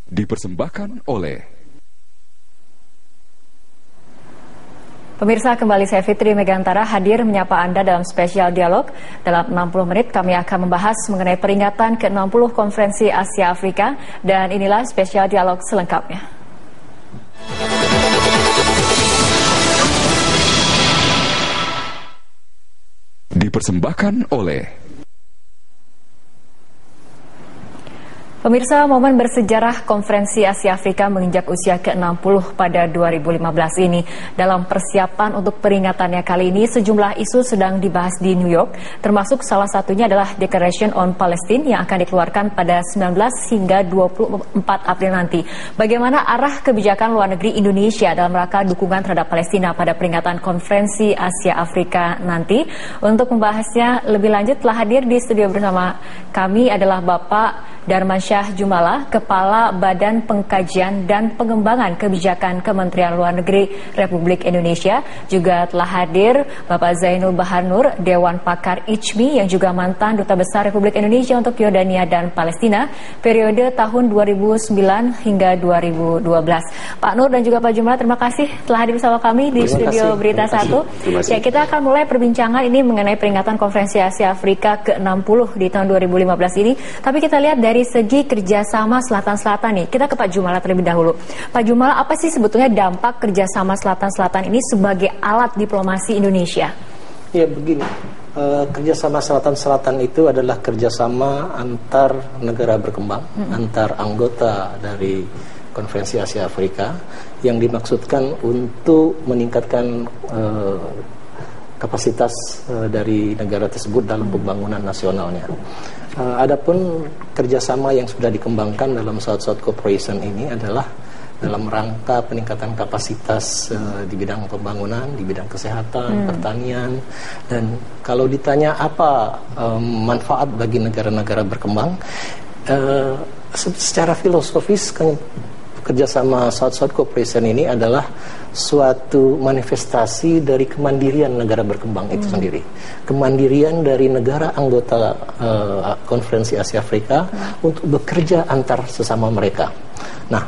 Dipersembahkan oleh Pemirsa, kembali saya Fitri Megantara hadir menyapa Anda dalam spesial dialog. Dalam 60 menit kami akan membahas mengenai peringatan ke-60 Konferensi Asia Afrika, dan inilah spesial dialog selengkapnya. Dipersembahkan oleh Pemirsa, momen bersejarah Konferensi Asia Afrika menginjak usia ke-60 pada 2015 ini. Dalam persiapan untuk peringatannya kali ini, sejumlah isu sedang dibahas di New York, termasuk salah satunya adalah Declaration on Palestine yang akan dikeluarkan pada 19 hingga 24 April nanti. Bagaimana arah kebijakan luar negeri Indonesia dalam rangka dukungan terhadap Palestina pada peringatan Konferensi Asia Afrika nanti? Untuk membahasnya lebih lanjut, telah hadir di studio bersama kami adalah Bapak Darmansyah Jumala, Kepala Badan Pengkajian dan Pengembangan Kebijakan Kementerian Luar Negeri Republik Indonesia. Juga telah hadir Bapak Zainul Bahar Nur, Dewan Pakar ICMI yang juga mantan Duta Besar Republik Indonesia untuk Yordania dan Palestina periode tahun 2009 hingga 2012. Pak Nur dan juga Pak Jumala, terima kasih telah hadir bersama kami di studio Berita 1. Ya, kita akan mulai perbincangan ini mengenai peringatan Konferensi Asia Afrika ke-60 di tahun 2015 ini. Tapi kita lihat dari segi kerjasama Selatan-Selatan nih, kita ke Pak Jumala terlebih dahulu. Pak Jumala, apa sih sebetulnya dampak kerjasama Selatan-Selatan ini sebagai alat diplomasi Indonesia? Ya begini, kerjasama Selatan-Selatan itu adalah kerjasama antar negara berkembang, antar anggota dari Konferensi Asia Afrika yang dimaksudkan untuk meningkatkan kapasitas dari negara tersebut dalam pembangunan nasionalnya. Adapun kerjasama yang sudah dikembangkan dalam South-South Cooperation ini adalah dalam rangka peningkatan kapasitas di bidang pembangunan, di bidang kesehatan, pertanian, dan kalau ditanya apa manfaat bagi negara-negara berkembang, secara filosofis kerjasama South-South Cooperation ini adalah suatu manifestasi dari kemandirian negara berkembang itu sendiri. Kemandirian dari negara anggota Konferensi Asia Afrika untuk bekerja antar sesama mereka. Nah,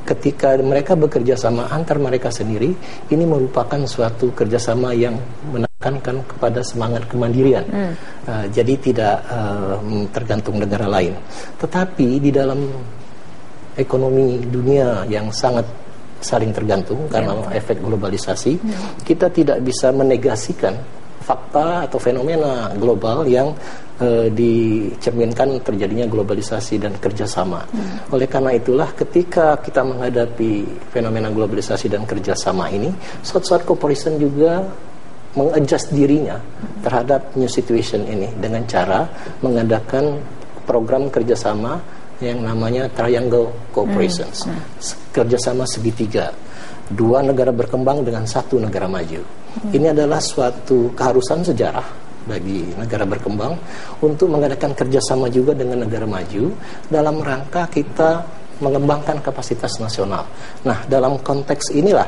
ketika mereka bekerja sama antar mereka sendiri, ini merupakan suatu kerjasama yang menekankan kepada semangat kemandirian. Jadi tidak tergantung negara lain. Tetapi di dalam ekonomi dunia yang sangat saling tergantung karena efek globalisasi, kita tidak bisa menegasikan fakta atau fenomena global yang dicerminkan terjadinya globalisasi dan kerjasama. Oleh karena itulah, ketika kita menghadapi fenomena globalisasi dan kerjasama ini, South-South Cooperation juga mengadjust dirinya terhadap new situation ini dengan cara mengadakan program kerjasama yang namanya Triangle Cooperation, kerjasama segitiga, dua negara berkembang dengan satu negara maju. Ini adalah suatu keharusan sejarah bagi negara berkembang untuk mengadakan kerjasama juga dengan negara maju dalam rangka kita mengembangkan kapasitas nasional. Nah, dalam konteks inilah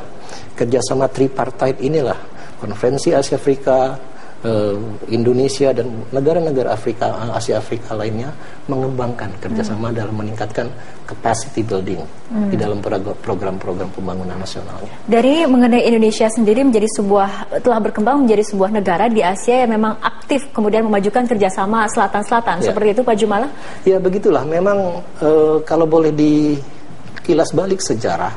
kerjasama tripartite inilah Konferensi Asia Afrika, Indonesia dan negara-negara Asia Afrika lainnya mengembangkan kerjasama dalam meningkatkan capacity building di dalam program-program pembangunan nasionalnya. Dari mengenai Indonesia sendiri telah berkembang menjadi sebuah negara di Asia yang memang aktif kemudian memajukan kerjasama Selatan-Selatan, seperti itu Pak Jumala? Ya, begitulah. Memang kalau boleh dikilas balik sejarah,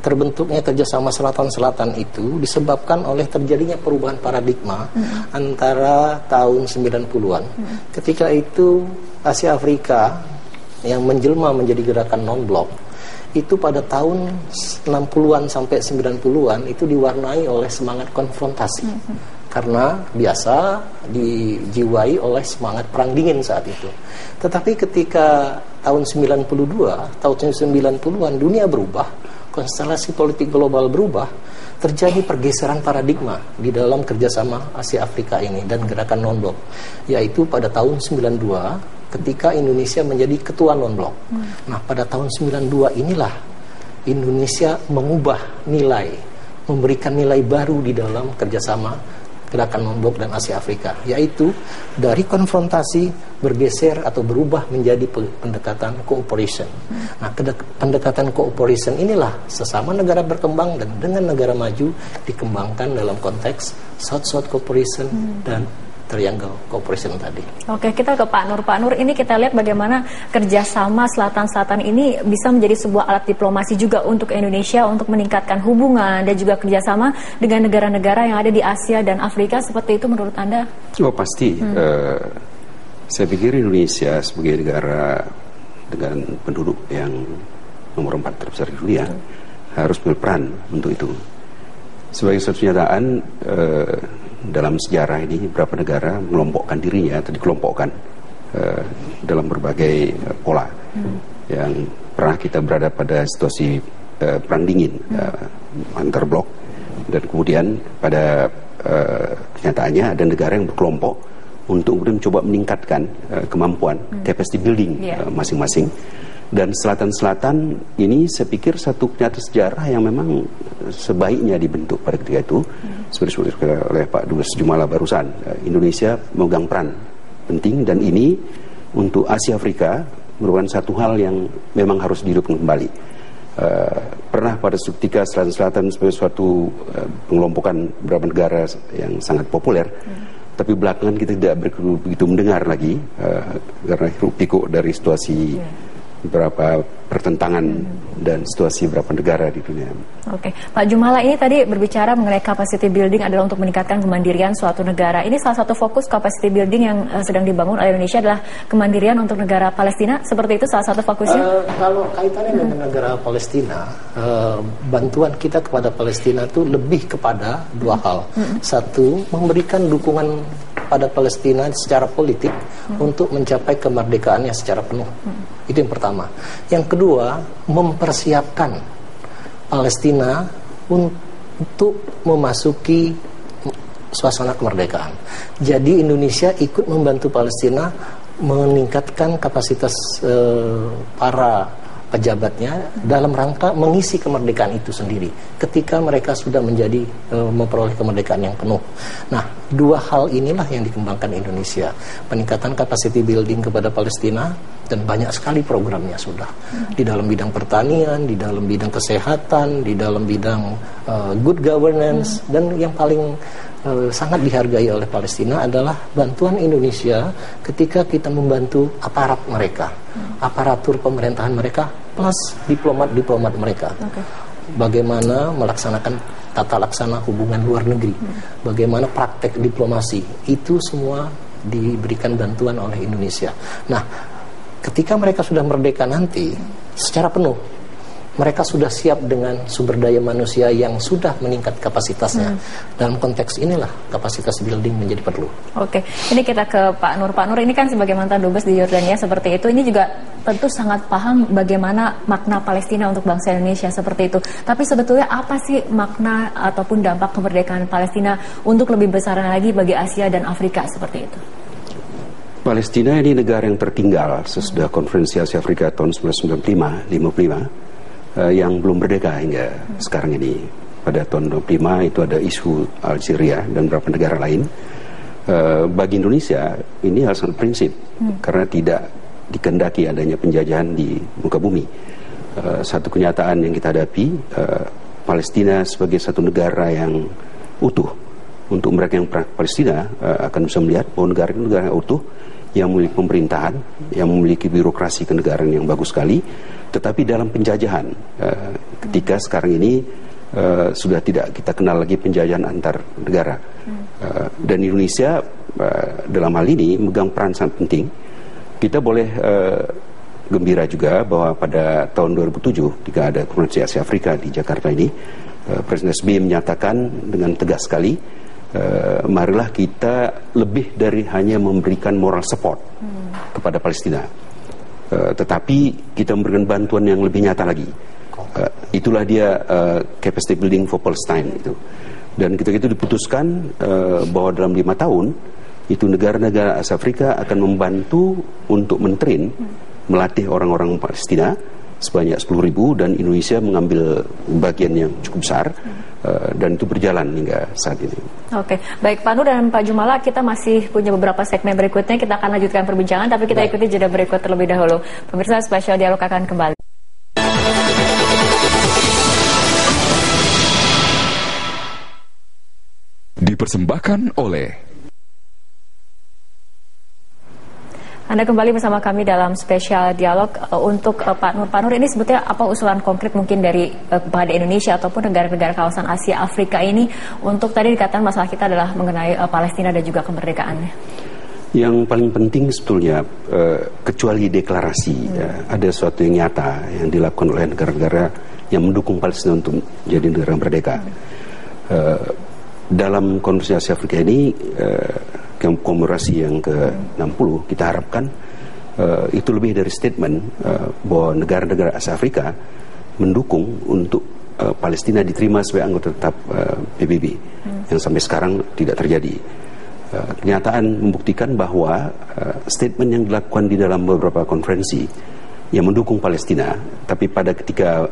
terbentuknya kerjasama Selatan-Selatan itu disebabkan oleh terjadinya perubahan paradigma antara tahun 90-an. Ketika itu Asia Afrika yang menjelma menjadi gerakan non-blok itu pada tahun 60-an sampai 90-an itu diwarnai oleh semangat konfrontasi. Karena biasa dijiwai oleh semangat perang dingin saat itu. Tetapi ketika tahun 90-an dunia berubah, konstelasi politik global berubah, terjadi pergeseran paradigma di dalam kerjasama Asia Afrika ini dan gerakan non-blok, yaitu pada tahun 92 ketika Indonesia menjadi ketua non-blok. Nah, pada tahun 92 inilah Indonesia mengubah nilai, memberikan nilai baru di dalam kerjasama gerakan Lombok dan Asia Afrika, yaitu dari konfrontasi bergeser atau berubah menjadi pendekatan cooperation. Nah, pendekatan cooperation inilah sesama negara berkembang dan dengan negara maju dikembangkan dalam konteks South-South cooperation dan Triangle Cooperation tadi. Oke, kita ke Pak Nur. Pak Nur, ini kita lihat bagaimana kerjasama Selatan-Selatan ini bisa menjadi sebuah alat diplomasi juga untuk Indonesia untuk meningkatkan hubungan dan juga kerjasama dengan negara-negara yang ada di Asia dan Afrika. Seperti itu menurut Anda? Oh pasti. Saya pikir Indonesia sebagai negara dengan penduduk yang nomor 4 terbesar di dunia harus berperan untuk itu. Sebagai satu kenyataan, dalam sejarah ini beberapa negara mengelompokkan dirinya atau dikelompokkan dalam berbagai pola yang pernah kita berada pada situasi perang dingin antar blok, dan kemudian pada kenyataannya ada negara yang berkelompok untuk kemudian mencoba meningkatkan kemampuan capacity building masing-masing. Dan Selatan-Selatan ini saya pikir satu kenyataan sejarah yang memang sebaiknya dibentuk pada ketika itu. Seperti oleh Pak Dubes Jumala barusan, Indonesia memegang peran penting, dan ini untuk Asia Afrika merupakan satu hal yang memang harus dihidupkan kembali. Pernah pada ketika Selatan-Selatan sebagai suatu pengelompokan beberapa negara yang sangat populer, tapi belakangan kita tidak begitu mendengar lagi karena hiruk pikuk dari situasi beberapa pertentangan dan situasi beberapa negara di dunia. Oke, Pak Jumala, ini tadi berbicara mengenai capacity building adalah untuk meningkatkan kemandirian suatu negara. Ini salah satu fokus capacity building yang sedang dibangun oleh Indonesia adalah kemandirian untuk negara Palestina. Seperti itu salah satu fokusnya? Kalau kaitannya dengan negara Palestina, bantuan kita kepada Palestina itu lebih kepada dua hal. Satu, memberikan dukungan pada Palestina secara politik untuk mencapai kemerdekaannya secara penuh. Itu yang pertama. Yang kedua, mempersiapkan Palestina untuk memasuki suasana kemerdekaan. Jadi Indonesia ikut membantu Palestina meningkatkan kapasitas para pejabatnya dalam rangka mengisi kemerdekaan itu sendiri ketika mereka sudah menjadi memperoleh kemerdekaan yang penuh. Nah, dua hal inilah yang dikembangkan Indonesia, peningkatan capacity building kepada Palestina, dan banyak sekali programnya sudah di dalam bidang pertanian, di dalam bidang kesehatan, di dalam bidang good governance, dan yang paling sangat dihargai oleh Palestina adalah bantuan Indonesia ketika kita membantu aparat mereka, aparatur pemerintahan mereka, plus diplomat-diplomat mereka. Bagaimana melaksanakan tata laksana hubungan luar negeri, bagaimana praktek diplomasi, itu semua diberikan bantuan oleh Indonesia. Nah, ketika mereka sudah merdeka nanti, secara penuh, mereka sudah siap dengan sumber daya manusia yang sudah meningkat kapasitasnya. Dalam konteks inilah kapasitas building menjadi perlu. Oke, ini kita ke Pak Nur. Pak Nur ini kan sebagai mantan dubes di Yordania seperti itu, ini juga tentu sangat paham bagaimana makna Palestina untuk bangsa Indonesia seperti itu. Tapi sebetulnya apa sih makna ataupun dampak kemerdekaan Palestina untuk lebih besar lagi bagi Asia dan Afrika seperti itu? Palestina ini negara yang tertinggal sesudah konferensi Asia Afrika tahun 1955 yang belum merdeka hingga sekarang ini. Pada tahun 1955 itu ada isu Algeria dan beberapa negara lain. Bagi Indonesia ini hal sangat prinsip karena tidak dikehendaki adanya penjajahan di muka bumi. Satu kenyataan yang kita hadapi, Palestina sebagai satu negara yang utuh. Untuk mereka yang Palestina akan bisa melihat bahwa negara itu negara yang utuh, yang memiliki pemerintahan, yang memiliki birokrasi kenegaraan yang bagus sekali, tetapi dalam penjajahan, ketika sekarang ini sudah tidak kita kenal lagi penjajahan antar negara, dan Indonesia dalam hal ini memegang peran sangat penting. Kita boleh gembira juga bahwa pada tahun 2007 ketika ada konferensi Asia Afrika di Jakarta ini, Presiden SBY menyatakan dengan tegas sekali, marilah kita lebih dari hanya memberikan moral support kepada Palestina, tetapi kita memberikan bantuan yang lebih nyata lagi. Itulah dia capacity building for Palestine itu. Dan ketika itu diputuskan bahwa dalam 5 tahun itu negara-negara Asia Afrika akan membantu untuk mentrain, melatih orang-orang Palestina sebanyak 10.000 dan Indonesia mengambil bagian yang cukup besar dan itu berjalan hingga saat ini. Oke, baik Pak Nur dan Pak Jumala, kita masih punya beberapa segmen berikutnya, kita akan lanjutkan perbincangan, tapi kita ikuti jeda berikut terlebih dahulu. Pemirsa, Spesial Dialog akan kembali. Dipersembahkan oleh Anda kembali bersama kami dalam Spesial Dialog. Untuk Pak Nur ini sebetulnya apa usulan konkret mungkin dari kepada Indonesia ataupun negara-negara kawasan Asia Afrika ini untuk tadi dikatakan masalah kita adalah mengenai Palestina dan juga kemerdekaannya? Yang paling penting sebetulnya kecuali deklarasi ada sesuatu yang nyata yang dilakukan oleh negara-negara yang mendukung Palestina untuk menjadi negara merdeka. Dalam Konferensi Asia Afrika ini komemorasi yang ke-60 kita harapkan itu lebih dari statement bahwa negara-negara Asia Afrika mendukung untuk Palestina diterima sebagai anggota tetap PBB yang sampai sekarang tidak terjadi. Kenyataan membuktikan bahwa statement yang dilakukan di dalam beberapa konferensi yang mendukung Palestina, tapi pada ketika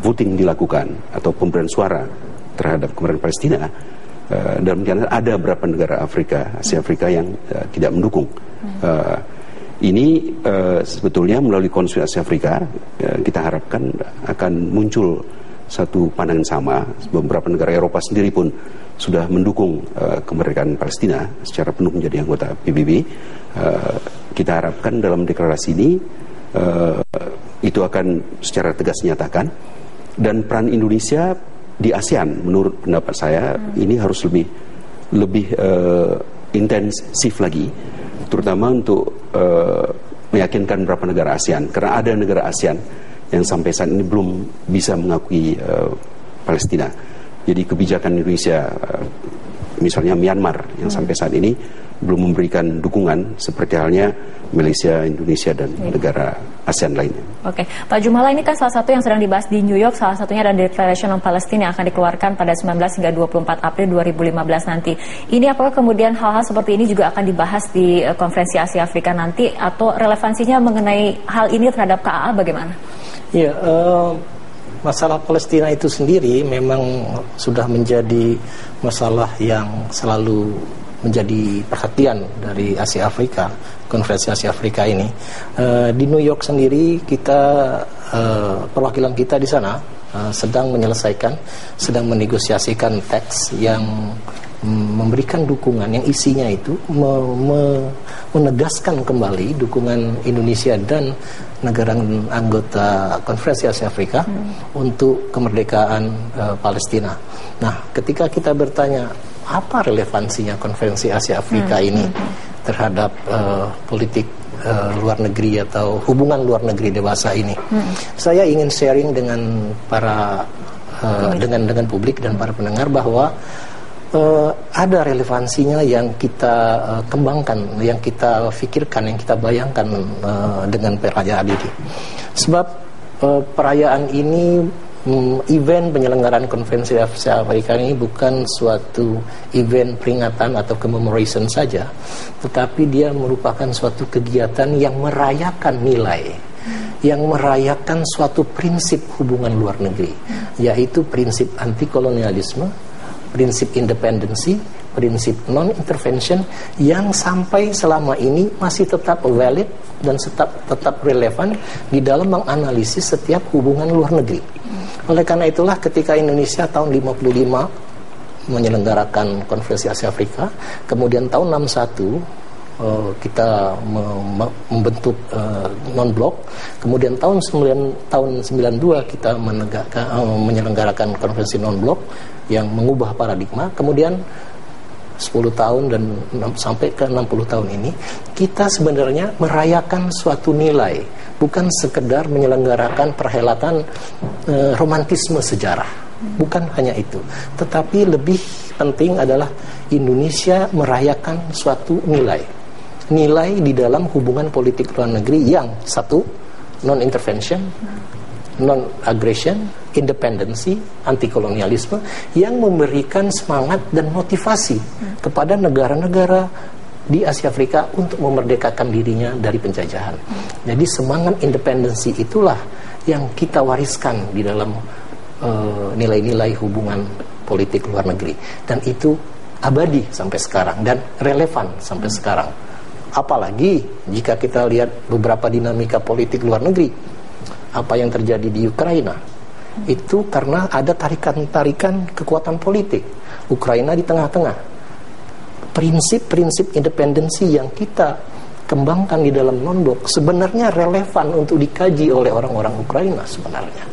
voting dilakukan atau pemberian suara terhadap kemerdekaan Palestina, dalam kenyataan ada beberapa negara Asia Afrika yang tidak mendukung. Ini sebetulnya melalui Konferensi Asia Afrika kita harapkan akan muncul satu pandangan sama. Beberapa negara Eropa sendiri pun sudah mendukung kemerdekaan Palestina secara penuh menjadi anggota PBB. Kita harapkan dalam deklarasi ini itu akan secara tegas dinyatakan, dan peran Indonesia di ASEAN menurut pendapat saya ini harus lebih intensif lagi, terutama untuk meyakinkan beberapa negara ASEAN, karena ada negara ASEAN yang sampai saat ini belum bisa mengakui Palestina. Jadi kebijakan Indonesia, misalnya Myanmar yang sampai saat ini belum memberikan dukungan seperti halnya Malaysia, Indonesia, dan negara ASEAN lainnya. Oke, Pak Jumala, ini kan salah satu yang sedang dibahas di New York, salah satunya adalah Declaration on Palestine yang akan dikeluarkan pada 19 hingga 24 April 2015 nanti. Ini apakah kemudian hal-hal seperti ini juga akan dibahas di Konferensi Asia Afrika nanti, atau relevansinya mengenai hal ini terhadap KAA bagaimana? Iya, masalah Palestina itu sendiri memang sudah menjadi masalah yang selalu menjadi perhatian dari Asia Afrika, Konferensi Asia Afrika ini. Di New York sendiri kita perwakilan kita di sana sedang sedang menegosiasikan teks yang memberikan dukungan yang isinya itu menegaskan kembali dukungan Indonesia dan negara anggota Konferensi Asia Afrika untuk kemerdekaan Palestina. Nah, ketika kita bertanya apa relevansinya Konferensi Asia Afrika ini terhadap politik luar negeri atau hubungan luar negeri dewasa ini, saya ingin sharing dengan dengan publik dan para pendengar bahwa ada relevansinya yang kita kembangkan, yang kita pikirkan, yang kita bayangkan dengan perayaan ini. Sebab perayaan ini, event penyelenggaraan Konferensi Asia Afrika ini bukan suatu event peringatan atau commemoration saja, tetapi dia merupakan suatu kegiatan yang merayakan nilai, yang merayakan suatu prinsip hubungan luar negeri, yaitu prinsip anti kolonialisme, prinsip independensi, prinsip non-intervention yang sampai selama ini masih tetap valid dan tetap relevan di dalam menganalisis setiap hubungan luar negeri. Oleh karena itulah ketika Indonesia tahun 55 menyelenggarakan Konferensi Asia Afrika, kemudian tahun 61 kita membentuk non-blok, kemudian tahun 92 kita menyelenggarakan konferensi non-blok yang mengubah paradigma, kemudian 10 tahun dan sampai ke 60 tahun ini kita sebenarnya merayakan suatu nilai, bukan sekedar menyelenggarakan perhelatan romantisme sejarah, bukan hanya itu, tetapi lebih penting adalah Indonesia merayakan suatu nilai di dalam hubungan politik luar negeri yang satu, non-intervention, non-aggression, independensi, anti-kolonialisme, yang memberikan semangat dan motivasi kepada negara-negara di Asia Afrika untuk memerdekakan dirinya dari penjajahan. Jadi semangat independensi itulah yang kita wariskan di dalam nilai-nilai hubungan politik luar negeri, dan itu abadi sampai sekarang dan relevan sampai sekarang. Apalagi jika kita lihat beberapa dinamika politik luar negeri, apa yang terjadi di Ukraina, itu karena ada tarikan-tarikan kekuatan politik. Ukraina di tengah-tengah. Prinsip-prinsip independensi yang kita kembangkan di dalam non-blok sebenarnya relevan untuk dikaji oleh orang-orang Ukraina sebenarnya.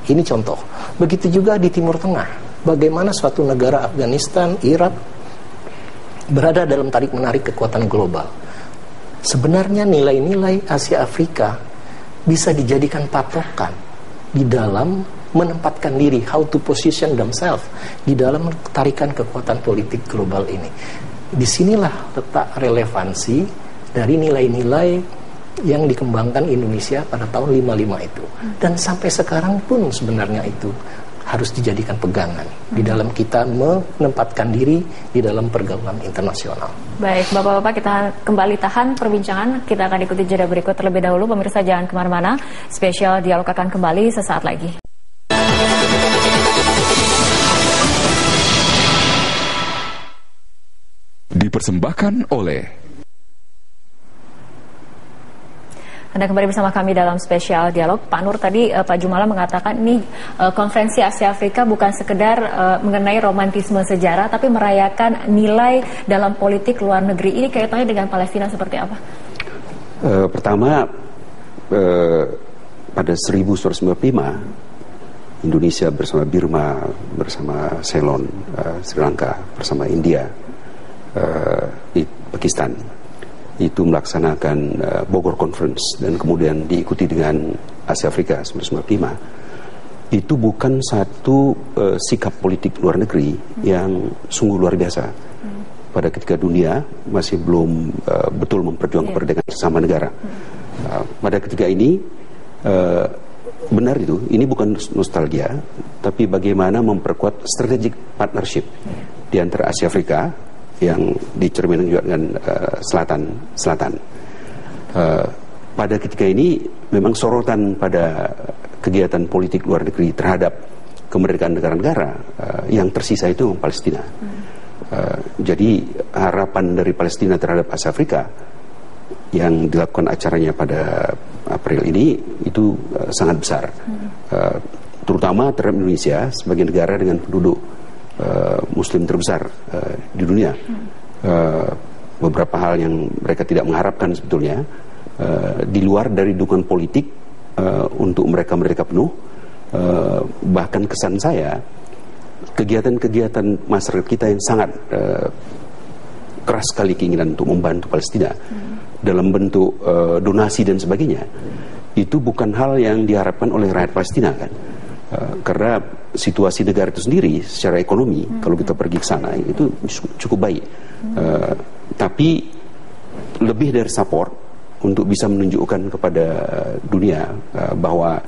Ini contoh. Begitu juga di Timur Tengah. Bagaimana suatu negara Afghanistan, Irak berada dalam tarik-menarik kekuatan global. Sebenarnya nilai-nilai Asia Afrika bisa dijadikan patokan di dalam menempatkan diri, how to position themselves di dalam tarikan kekuatan politik global ini. Disinilah letak relevansi dari nilai-nilai yang dikembangkan Indonesia pada tahun 55 itu. Dan sampai sekarang pun sebenarnya itu harus dijadikan pegangan di dalam kita menempatkan diri di dalam pergaulan internasional. Baik, Bapak-Bapak, kita kembali tahan perbincangan. Kita akan ikuti jeda berikut terlebih dahulu. Pemirsa jangan kemana-mana. Spesial Dialog akan kembali sesaat lagi. Dipersembahkan oleh Anda kembali bersama kami dalam spesial dialog. Pak Nur, tadi Pak Jumala mengatakan ini konferensi Asia Afrika bukan sekedar mengenai romantisme sejarah, tapi merayakan nilai dalam politik luar negeri. Ini kaitannya dengan Palestina seperti apa? Pertama, pada 1995 Indonesia bersama Birma, bersama Ceylon, Sri Lanka, bersama India, di Pakistan itu melaksanakan Bogor Conference, dan kemudian diikuti dengan Asia Afrika 1995. Itu bukan satu sikap politik luar negeri yang sungguh luar biasa. Pada ketika dunia masih belum betul memperjuangkan kemerdekaan sesama negara. Pada ketika ini benar itu, ini bukan nostalgia, tapi bagaimana memperkuat strategic partnership di antara Asia Afrika yang dicerminkan juga dengan selatan. Pada ketika ini memang sorotan pada kegiatan politik luar negeri terhadap kemerdekaan negara-negara yang tersisa itu Palestina. Jadi harapan dari Palestina terhadap Asia Afrika yang dilakukan acaranya pada April ini itu sangat besar, terutama terhadap Indonesia sebagai negara dengan penduduk Muslim terbesar di dunia. Beberapa hal yang mereka tidak mengharapkan sebetulnya di luar dari dukungan politik untuk mereka penuh. Bahkan kesan saya, kegiatan-kegiatan masyarakat kita yang sangat keras sekali keinginan untuk membantu Palestina dalam bentuk donasi dan sebagainya, itu bukan hal yang diharapkan oleh rakyat Palestina, kan? Karena situasi negara itu sendiri secara ekonomi, kalau kita pergi ke sana itu cukup baik. Tapi lebih dari support untuk bisa menunjukkan kepada dunia bahwa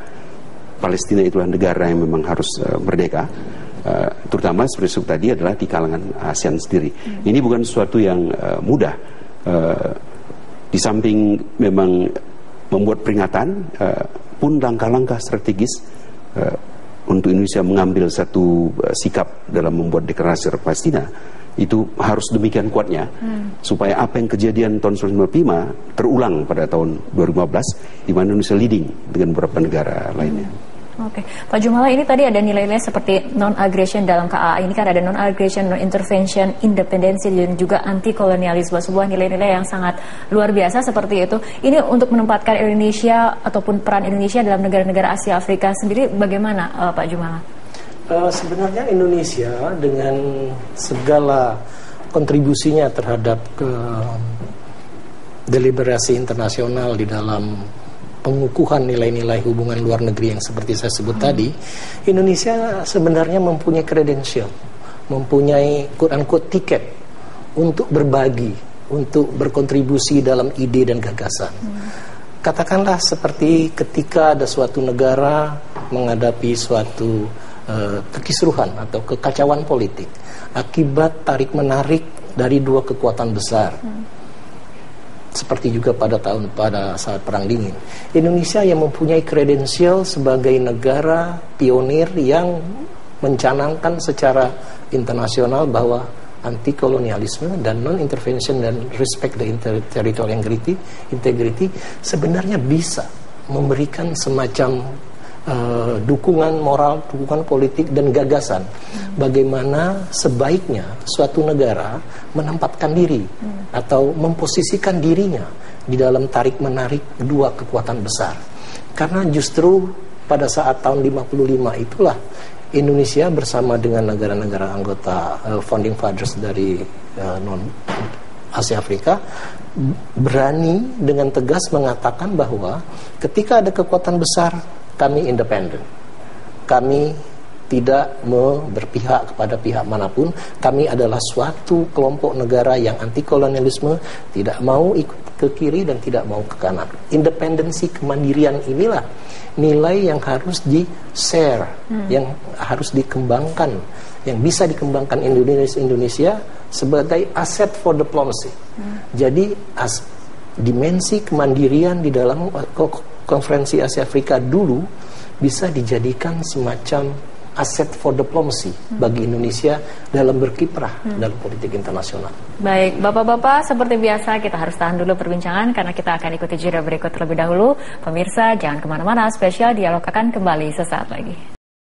Palestina itulah negara yang memang harus merdeka, terutama seperti tadi adalah di kalangan ASEAN sendiri. Ini bukan sesuatu yang mudah. Di samping memang membuat peringatan, pun langkah-langkah strategis untuk Indonesia mengambil satu sikap dalam membuat deklarasi Palestina itu harus demikian kuatnya, supaya apa yang kejadian tahun 1995 terulang pada tahun 2015 di mana Indonesia leading dengan beberapa negara lainnya. Oke, Pak Jumala, ini tadi ada nilai-nilai seperti non-aggression dalam KAA. Ini kan ada non-aggression, non-intervention, independensi, dan juga anti-kolonialisme. Sebuah nilai-nilai yang sangat luar biasa seperti itu. Ini untuk menempatkan Indonesia ataupun peran Indonesia dalam negara-negara Asia Afrika sendiri, bagaimana Pak Jumala? Sebenarnya Indonesia dengan segala kontribusinya terhadap deliberasi internasional di dalam pengukuhan nilai-nilai hubungan luar negeri yang seperti saya sebut tadi, Indonesia sebenarnya mempunyai credential, mempunyai quote-unquote tiket untuk berbagi, untuk berkontribusi dalam ide dan gagasan. Katakanlah seperti ketika ada suatu negara menghadapi suatu kekisruhan atau kekacauan politik akibat tarik-menarik dari dua kekuatan besar. seperti juga pada saat Perang Dingin. Indonesia yang mempunyai kredensial sebagai negara pionir yang mencanangkan secara internasional bahwa anti kolonialisme dan non intervention dan respect the territorial integrity sebenarnya bisa memberikan semacam dukungan moral, dukungan politik dan gagasan bagaimana sebaiknya suatu negara menempatkan diri atau memposisikan dirinya di dalam tarik-menarik dua kekuatan besar. Karena justru pada saat tahun 55 itulah Indonesia bersama dengan negara-negara anggota founding fathers dari non Asia Afrika berani dengan tegas mengatakan bahwa ketika ada kekuatan besar, kami independen. Kami tidak berpihak kepada pihak manapun. Kami adalah suatu kelompok negara yang anti kolonialisme, tidak mau ikut ke kiri dan tidak mau ke kanan. Independensi, kemandirian inilah nilai yang harus di-share, yang harus dikembangkan, yang bisa dikembangkan Indonesia sebagai aset for diplomacy. Jadi dimensi kemandirian di dalam konferensi Asia Afrika dulu bisa dijadikan semacam aset for diplomacy bagi Indonesia dalam berkiprah dalam politik internasional. Baik, Bapak-Bapak, seperti biasa kita harus tahan dulu perbincangan karena kita akan ikuti jeda berikut terlebih dahulu. Pemirsa, jangan kemana-mana, spesial dialog akan kembali sesaat lagi.